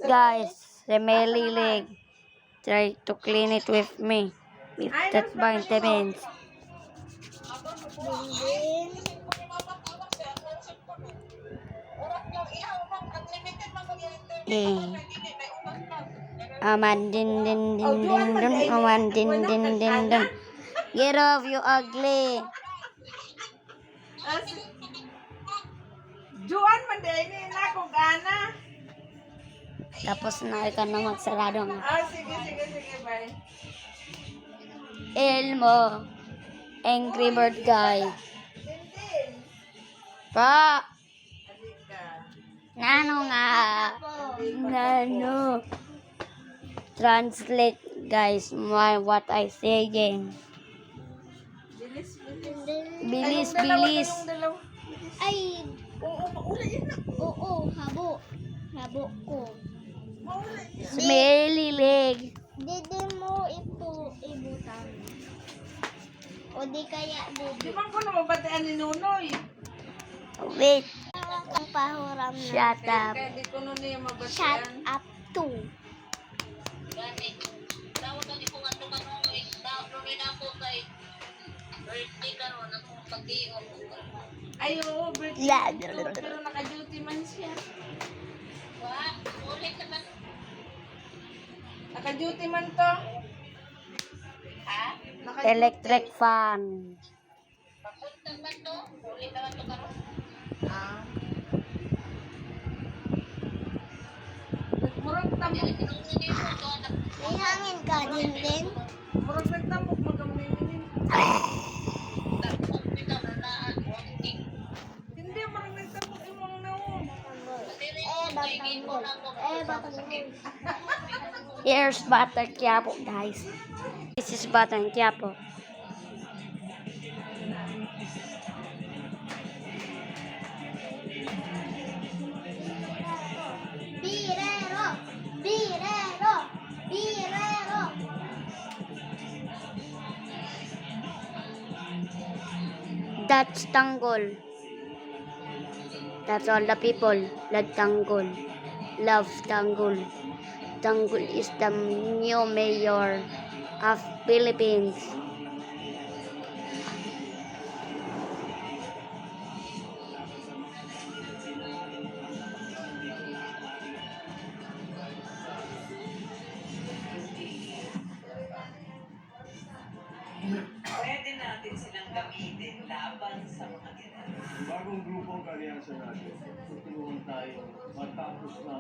Guys, Remeli leg. Try to clean it with me. With that vitamins. Aman din din din din dun. Aman din din din dun. Get off, you ugly. Juan man din na kung gana. Tapos na ikaw na magsarado nga. Sige, bye. Elmo. Angry Bird guy. Pa. Nano nga. Nano. Translate guys what I say again. Bilis. Ay, oo, habo. Habo ko. Smelly leg. Dede mo ito ibutan. O di kaya Di dede. ba ko na mabatian ni Nunoy? Wait. Ang pahuram na. Shut up. Kaya di ko nun niya Shut mabatian. up to. Ay, oo, birthday. Yeah. Pero naka-duty man siya. Naka-duty man to. Naka-duty. Electric fan. Ah. Murag tambok. May hangin ka din. Murag nagtambok magaminin. Hindi, murag nagtambok imong naon. Batang. Here's Batang Quiapo, guys. This is Batang Quiapo. Birero. That's Tanggol. That's all the people love Tanggol. Love Tanggol. Tanggol is the new mayor of Philippines. Pwede natin silang gamitin laban sa mga ginagawa. Bagong grupong kalyansa natin. Tutulungan tayo matapos na